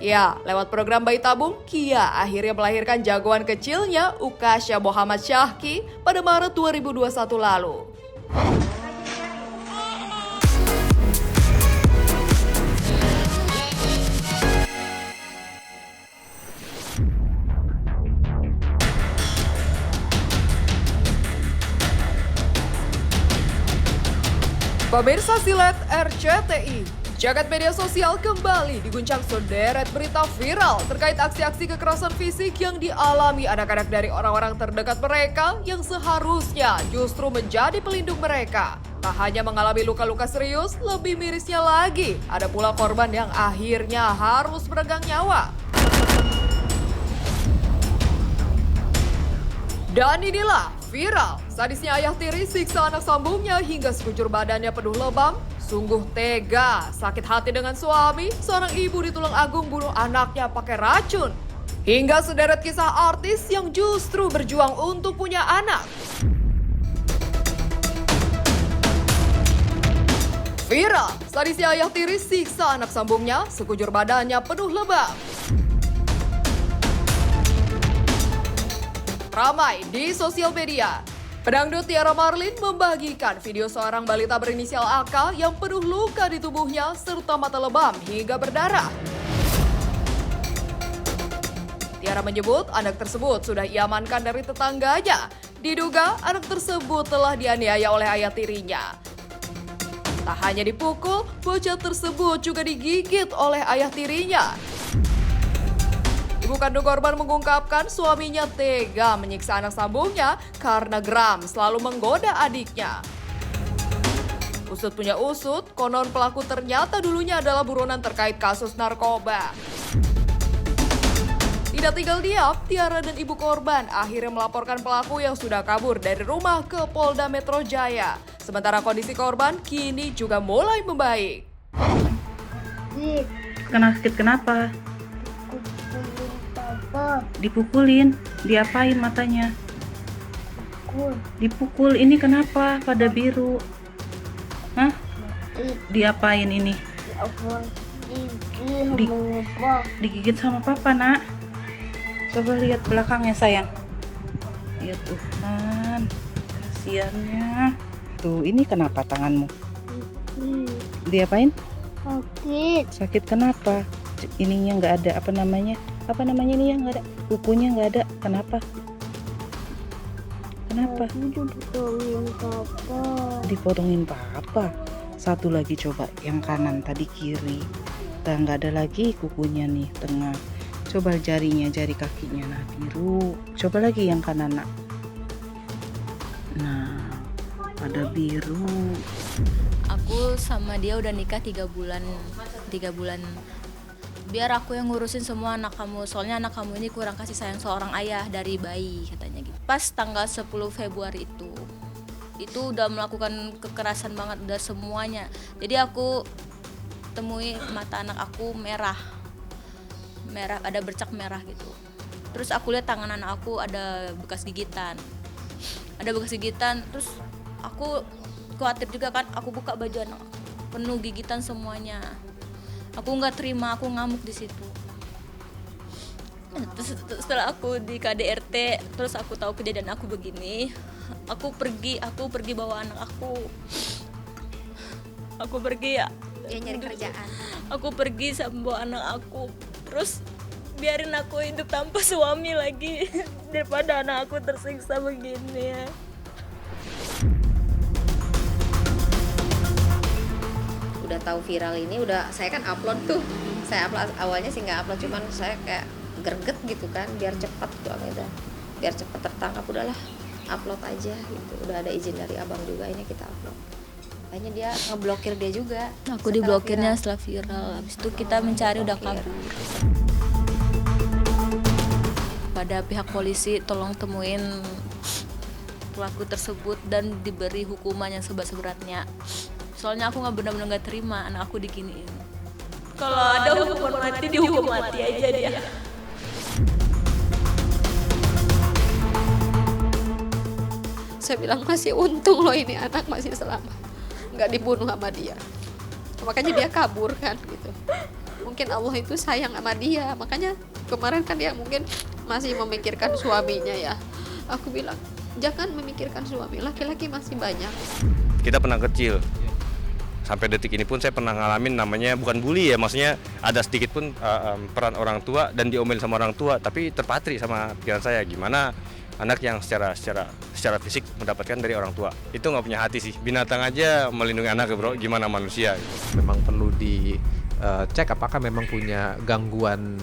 Ya, lewat program bayi tabung, Kia akhirnya melahirkan jagoan kecilnya Ukasha Muhammad Syahki pada Maret 2021 lalu. Pemirsa Silet RCTI, jagat media sosial kembali diguncang sederet berita viral terkait aksi-aksi kekerasan fisik yang dialami anak-anak dari orang-orang terdekat mereka yang seharusnya justru menjadi pelindung mereka. Tak hanya mengalami luka-luka serius, lebih mirisnya lagi, ada pula korban yang akhirnya harus meregang nyawa. Dan inilah viral, sadisnya ayah tiri siksa anak sambungnya hingga sekujur badannya penuh lebam. Sungguh tega, sakit hati dengan suami, seorang ibu di Tulungagung bunuh anaknya pakai racun. Hingga sederet kisah artis yang justru berjuang untuk punya anak. Viral, sadisnya ayah tiri siksa anak sambungnya, sekujur badannya penuh lebam. Ramai di sosial media. Pedangdut Tiara Marlin membagikan video seorang balita berinisial AK yang penuh luka di tubuhnya serta mata lebam hingga berdarah. Tiara menyebut anak tersebut sudah iamankan dari tetangganya. Diduga anak tersebut telah dianiaya oleh ayah tirinya. Tak hanya dipukul, bocah tersebut juga digigit oleh ayah tirinya. Ibu kandung korban mengungkapkan suaminya tega menyiksa anak sambungnya karena geram selalu menggoda adiknya. Usut punya usut, konon pelaku ternyata dulunya adalah buronan terkait kasus narkoba. Tidak tinggal diam, Tiara dan ibu korban akhirnya melaporkan pelaku yang sudah kabur dari rumah ke Polda Metro Jaya. Sementara kondisi korban kini juga mulai membaik. Kenapa? Dipukulin, diapain matanya? Dipukul, ini kenapa pada biru? Hah? Diapain ini? Digigit sama papa, nak. Coba lihat belakangnya, sayang. Ya Tuhan, kasihannya. Tuh, ini kenapa tanganmu? Diapain? Sakit kenapa? Ininya nggak ada, apa namanya ini yang nggak ada, kukunya nggak ada, kenapa? Dipotongin papa. Satu lagi coba, yang kanan tadi kiri, nggak ada lagi kukunya nih tengah. Coba jari kakinya, nah biru. Coba lagi yang kanan, nak. Nah, ada biru. Aku sama dia udah nikah 3 bulan. Biar aku yang ngurusin semua anak kamu, soalnya anak kamu ini kurang kasih sayang seorang ayah dari bayi, katanya gitu. Pas tanggal 10 Februari itu udah melakukan kekerasan banget, udah semuanya. Jadi aku temui mata anak aku merah, ada bercak merah gitu. Terus aku lihat tangan anak aku ada bekas gigitan, terus aku khawatir juga kan, aku buka baju anak aku, penuh gigitan semuanya. Aku nggak terima, aku ngamuk di situ. Terus setelah aku di KDRT, terus aku tahu kejadian aku begini, aku pergi bawa anak aku. Aku pergi ya. Dia nyari kerjaan. Aku pergi sama bawa anak aku. Terus biarin aku hidup tanpa suami lagi daripada anak aku tersiksa begini ya. Udah tahu viral ini, saya kan upload tuh. Saya upload awalnya sih nggak upload, cuman saya kayak greget gitu kan, biar cepat tuh biar cepat tertangkap, udahlah upload aja gitu. Udah ada izin dari abang juga, ini kita upload. Akhirnya dia ngeblokir dia juga. Aku diblokirnya setelah viral. Habis itu kita mencari udah kabur. Pada pihak polisi, tolong temuin pelaku tersebut dan diberi hukuman yang seberat-beratnya. Soalnya aku benar-benar nggak terima anak aku diginiin. Kalau ada hukuman mati, dihukum mati aja dia. Saya bilang masih untung loh ini anak masih selamat, nggak dibunuh sama dia. Makanya dia kabur kan gitu. mungkin Allah itu sayang sama dia, makanya kemarin kan dia mungkin masih memikirkan suaminya ya. Aku bilang jangan memikirkan suami, laki-laki masih banyak. Kita pernah kecil, sampai detik ini pun saya pernah ngalamin namanya bukan bully ya, maksudnya ada sedikit pun peran orang tua dan diomelin sama orang tua, tapi terpatri sama pikiran saya gimana anak yang secara fisik mendapatkan dari orang tua itu nggak punya hati sih. Binatang aja melindungi anak bro, gimana manusia. Memang perlu dicek apakah memang punya gangguan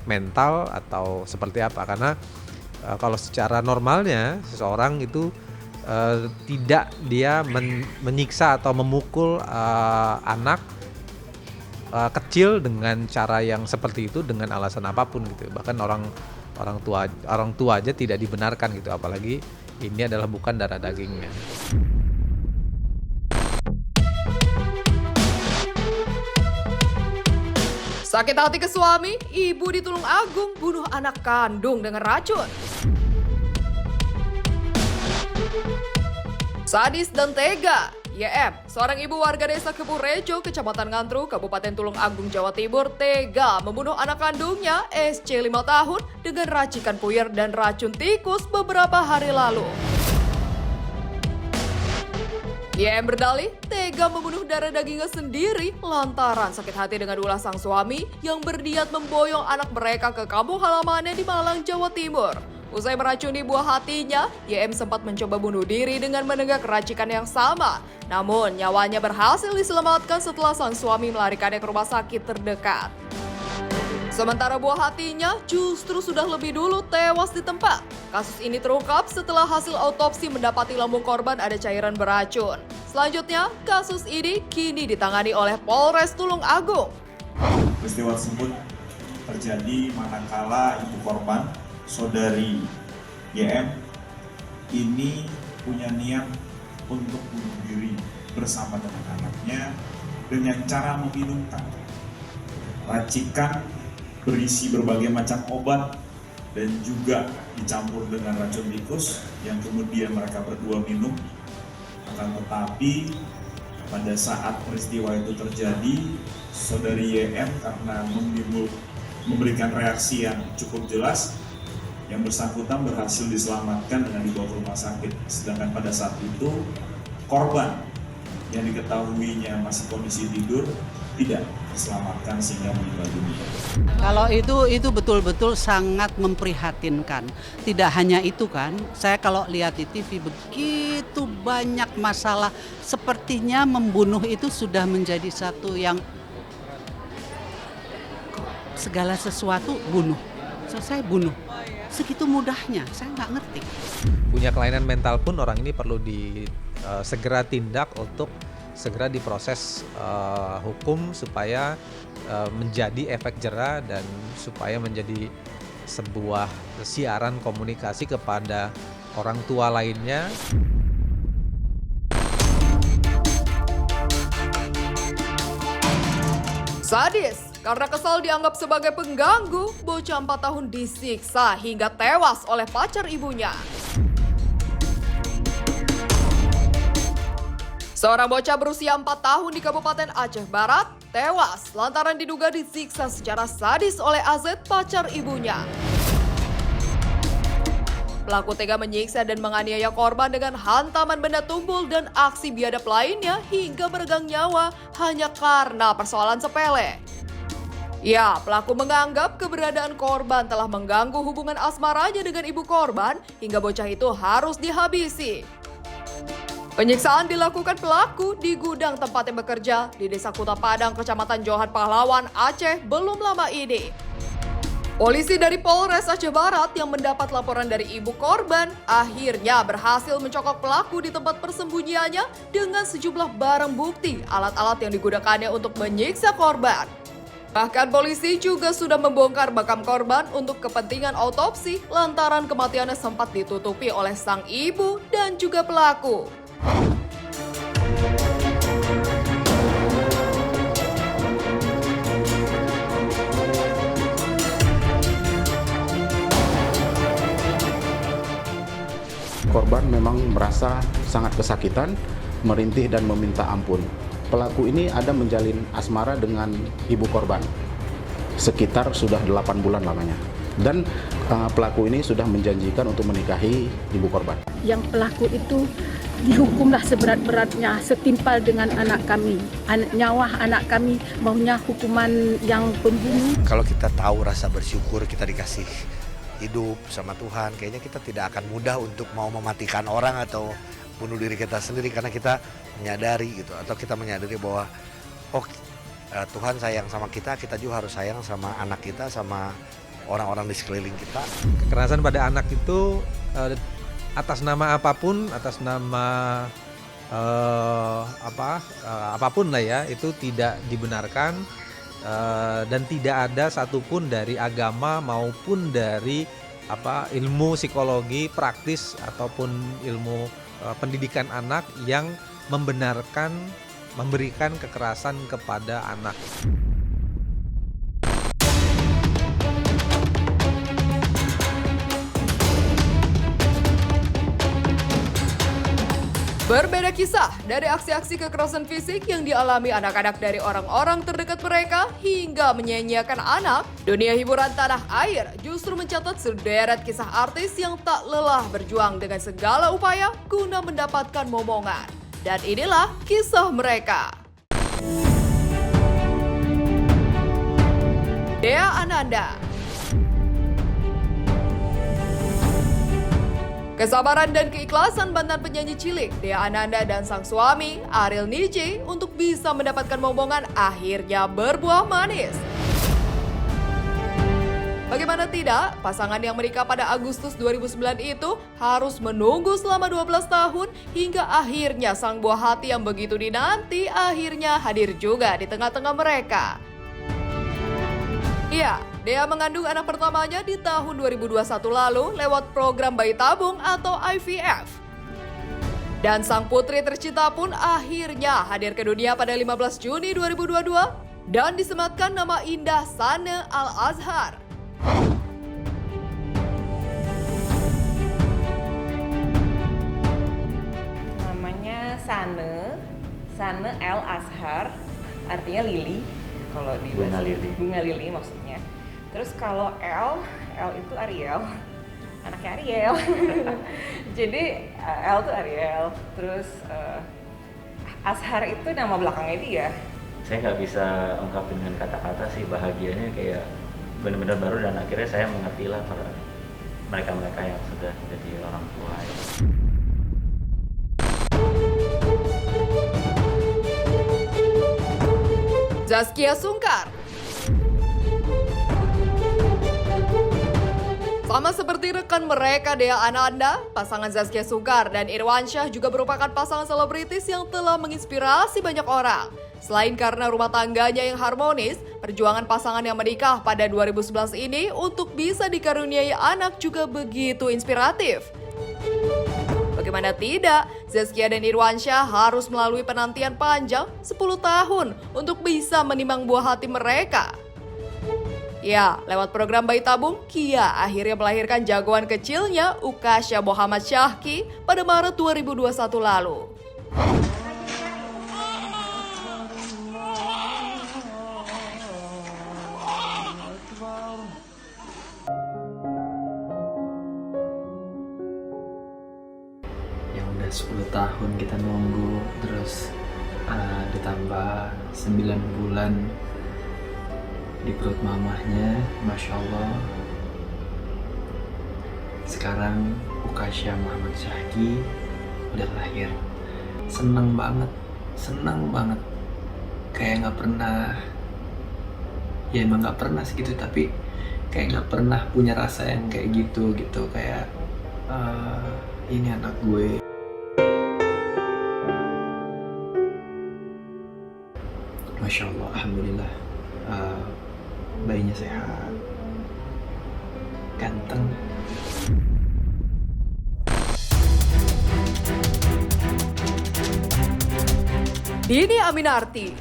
mental atau seperti apa, karena kalau secara normalnya seseorang itu tidak dia menyiksa atau memukul anak kecil dengan cara yang seperti itu dengan alasan apapun gitu. Bahkan orang tua aja tidak dibenarkan gitu, apalagi ini adalah bukan darah dagingnya. Sakit hati ke suami, ibu di Tulung Agung bunuh anak kandung dengan racun. Sadis dan tega, YM, seorang ibu warga desa Keburejo, Kecamatan Ngantru, Kabupaten Tulung Agung, Jawa Timur, tega membunuh anak kandungnya, SC 5 tahun, dengan racikan puyer dan racun tikus beberapa hari lalu. YM berdalih tega membunuh darah dagingnya sendiri lantaran sakit hati dengan ulah sang suami yang berniat memboyong anak mereka ke kampung halamannya di Malang, Jawa Timur. Usai meracuni buah hatinya, YM sempat mencoba bunuh diri dengan menenggak racikan yang sama. Namun, nyawanya berhasil diselamatkan setelah sang suami melarikannya ke rumah sakit terdekat. Sementara buah hatinya justru sudah lebih dulu tewas di tempat. Kasus ini terungkap setelah hasil autopsi mendapati lambung korban ada cairan beracun. Selanjutnya, kasus ini kini ditangani oleh Polres Tulung Agung. Peristiwa tersebut terjadi manakala ibu korban, saudari YM, ini punya niat untuk bunuh diri bersama dengan anaknya dengan cara meminumkan racikan berisi berbagai macam obat dan juga dicampur dengan racun tikus yang kemudian mereka berdua minum. Akan tetapi pada saat peristiwa itu terjadi, saudari YM karena memberikan reaksi yang cukup jelas, yang bersangkutan berhasil diselamatkan dengan dibawa ke rumah sakit. Sedangkan pada saat itu korban yang diketahuinya masih kondisi tidur tidak diselamatkan sehingga meninggal dunia. Kalau itu betul-betul sangat memprihatinkan. Tidak hanya itu kan, saya kalau lihat di TV begitu banyak masalah, sepertinya membunuh itu sudah menjadi satu yang segala sesuatu bunuh. Selesai bunuh. Segitu mudahnya, saya nggak ngerti. Punya kelainan mental pun orang ini perlu segera tindak untuk segera diproses hukum supaya menjadi efek jera dan supaya menjadi sebuah siaran komunikasi kepada orang tua lainnya. Sadis, karena kesal dianggap sebagai pengganggu, bocah 4 tahun disiksa hingga tewas oleh pacar ibunya. Seorang bocah berusia 4 tahun di Kabupaten Aceh Barat tewas lantaran diduga disiksa secara sadis oleh AZ, pacar ibunya. Pelaku tega menyiksa dan menganiaya korban dengan hantaman benda tumpul dan aksi biadab lainnya hingga meregang nyawa hanya karena persoalan sepele. Ya, pelaku menganggap keberadaan korban telah mengganggu hubungan asmaranya dengan ibu korban hingga bocah itu harus dihabisi. Penyiksaan dilakukan pelaku di gudang tempatnya bekerja di Desa Kuta Padang, Kecamatan Johan Pahlawan, Aceh belum lama ini. Polisi dari Polres Aceh Barat yang mendapat laporan dari ibu korban akhirnya berhasil mencokok pelaku di tempat persembunyiannya dengan sejumlah barang bukti alat-alat yang digunakannya untuk menyiksa korban. Bahkan polisi juga sudah membongkar makam korban untuk kepentingan autopsi lantaran kematiannya sempat ditutupi oleh sang ibu dan juga pelaku. Korban memang merasa sangat kesakitan, merintih dan meminta ampun. pelaku ini ada menjalin asmara dengan ibu korban. Sekitar sudah 8 bulan lamanya. Dan pelaku ini sudah menjanjikan untuk menikahi ibu korban. Yang pelaku itu dihukumlah seberat-beratnya, setimpal dengan anak kami. Nyawa anak kami maunya hukuman yang pembunuh. Kalau kita tahu rasa bersyukur kita dikasih hidup sama Tuhan, kayaknya kita tidak akan mudah untuk mau mematikan orang atau bunuh diri kita sendiri, karena kita menyadari gitu, atau kita menyadari bahwa Tuhan sayang sama kita juga harus sayang sama anak kita, sama orang-orang di sekeliling kita. Kekerasan pada anak itu atas nama apapun, atas nama apapun lah ya, itu tidak dibenarkan dan tidak ada satupun dari agama maupun dari ilmu psikologi praktis ataupun ilmu pendidikan anak yang membenarkan memberikan kekerasan kepada anak. Berbeda kisah dari aksi-aksi kekerasan fisik yang dialami anak-anak dari orang-orang terdekat mereka hingga menyia-nyiakan anak, dunia hiburan tanah air justru mencatat sederet kisah artis yang tak lelah berjuang dengan segala upaya guna mendapatkan momongan. Dan inilah kisah mereka. Dea Ananda. Kesabaran dan keikhlasan mantan penyanyi cilik Dea Ananda dan sang suami Ariel Nije untuk bisa mendapatkan momongan akhirnya berbuah manis. Bagaimana tidak, pasangan yang menikah pada Agustus 2009 itu harus menunggu selama 12 tahun hingga akhirnya sang buah hati yang begitu dinanti akhirnya hadir juga di tengah-tengah mereka. Ya, Dea mengandung anak pertamanya di tahun 2021 lalu lewat program bayi tabung atau IVF. Dan sang putri tercinta pun akhirnya hadir ke dunia pada 15 Juni 2022 dan disematkan nama indah Sanne Al-Azhar. Namanya Sanne Al-Azhar, artinya lili. Kalau di bunga lili maksudnya. Terus kalau L itu Ariel, anaknya Ariel. Jadi L itu Ariel. Terus Azhar itu nama belakangnya dia. Saya nggak bisa ungkapin dengan kata-kata sih, bahagianya kayak benar-benar baru, dan akhirnya saya mengertilah para mereka yang sudah jadi orang tua. Zaskia Sungkar. Sama seperti rekan mereka Dea Ananda, pasangan Zaskia Sungkar dan Irwansyah juga merupakan pasangan selebritis yang telah menginspirasi banyak orang. Selain karena rumah tangganya yang harmonis, perjuangan pasangan yang menikah pada 2011 ini untuk bisa dikaruniai anak juga begitu inspiratif. Bagaimana tidak, Zaskia dan Irwansyah harus melalui penantian panjang 10 tahun untuk bisa menimang buah hati mereka. Ya, lewat program bayi tabung, Kia akhirnya melahirkan jagoan kecilnya Ukasha Muhammad Syahki pada Maret 2021 lalu. Yang udah 10 tahun kita nunggu, terus ditambah 9 bulan di perut mamahnya, Masya Allah. Sekarang Ukasha Muhammad Syahki udah lahir. Seneng banget. Kayak gak pernah, ya emang gak pernah segitu, tapi kayak gak pernah punya rasa yang kayak gitu. Kayak ini anak gue. Masya Allah, Alhamdulillah. Bayinya sehat, ganteng. Dini Aminarti.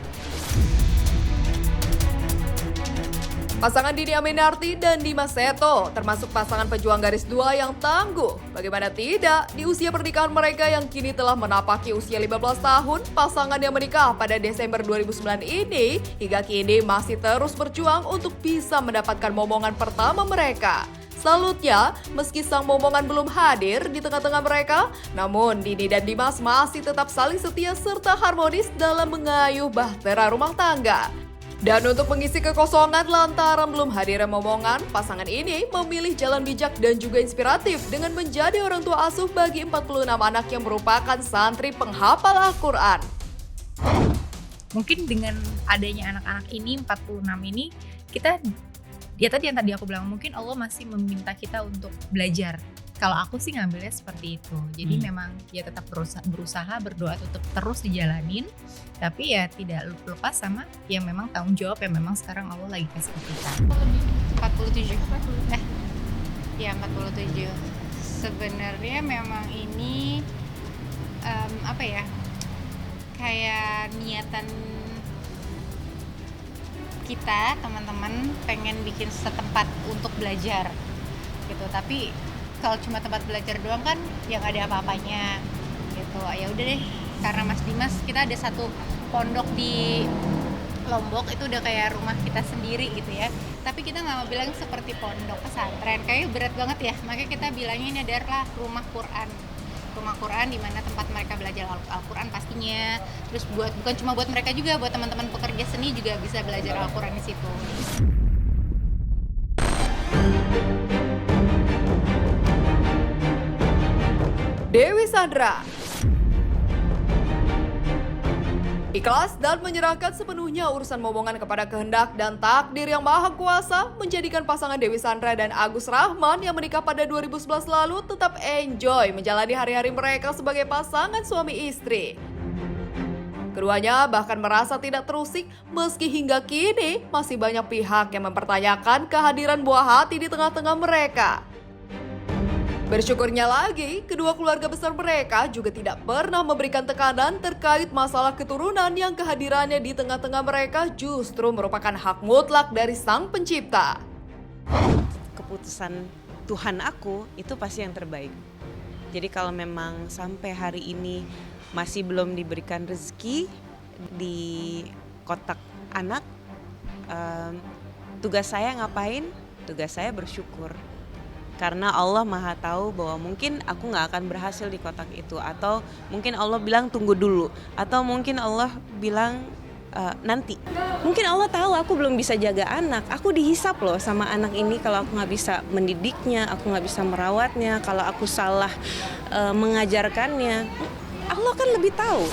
Pasangan Dini Aminarti dan Dimas Seto termasuk pasangan pejuang garis 2 yang tangguh. Bagaimana tidak, di usia pernikahan mereka yang kini telah menapaki usia 15 tahun, pasangan yang menikah pada Desember 2009 ini hingga kini masih terus berjuang untuk bisa mendapatkan momongan pertama mereka. Salutnya, meski sang momongan belum hadir di tengah-tengah mereka, namun Dini dan Dimas masih tetap saling setia serta harmonis dalam mengayuh bahtera rumah tangga. Dan untuk mengisi kekosongan lantaran belum hadirnya momongan, pasangan ini memilih jalan bijak dan juga inspiratif dengan menjadi orang tua asuh bagi 46 anak yang merupakan santri penghafal Al-Quran. Mungkin dengan adanya anak-anak ini, 46 ini, kita, ya tadi yang aku bilang, mungkin Allah masih meminta kita untuk belajar. Kalau aku sih ngambilnya seperti itu. Jadi memang ya tetap berusaha berdoa tetap terus dijalanin. Tapi ya tidak lepas sama yang memang tanggung jawab yang memang sekarang Allah lagi kasih ke kita. 47. Ya 47. Sebenarnya memang ini apa ya? Kayak niatan kita teman-teman pengen bikin setempat untuk belajar gitu. Tapi kalau cuma tempat belajar doang kan yang ada apa-apanya gitu. Ya udah deh, karena Mas Dimas kita ada satu pondok di Lombok, itu udah kayak rumah kita sendiri gitu ya. Tapi kita nggak mau bilang seperti pondok pesantren, kayak berat banget ya. Makanya kita bilangnya ini adalah rumah Quran. Rumah Quran di mana tempat mereka belajar Al-Quran pastinya. Terus bukan cuma buat mereka juga, buat teman-teman pekerja seni juga bisa belajar Al-Quran di situ. Dewi Sandra ikhlas dan menyerahkan sepenuhnya urusan momongan kepada kehendak dan takdir yang maha kuasa menjadikan pasangan Dewi Sandra dan Agus Rahman yang menikah pada 2011 lalu tetap enjoy menjalani hari-hari mereka sebagai pasangan suami istri. Keduanya bahkan merasa tidak terusik meski hingga kini masih banyak pihak yang mempertanyakan kehadiran buah hati di tengah-tengah mereka. Bersyukurnya lagi, kedua keluarga besar mereka juga tidak pernah memberikan tekanan terkait masalah keturunan yang kehadirannya di tengah-tengah mereka justru merupakan hak mutlak dari Sang Pencipta. Keputusan Tuhan aku itu pasti yang terbaik. Jadi kalau memang sampai hari ini masih belum diberikan rezeki di kotak anak, tugas saya ngapain? Tugas saya bersyukur. Karena Allah Maha tahu bahwa mungkin aku gak akan berhasil di kotak itu. Atau mungkin Allah bilang tunggu dulu. Atau mungkin Allah bilang nanti. Mungkin Allah tahu aku belum bisa jaga anak. Aku dihisap loh sama anak ini kalau aku gak bisa mendidiknya, aku gak bisa merawatnya, kalau aku salah mengajarkannya. Allah kan lebih tahu.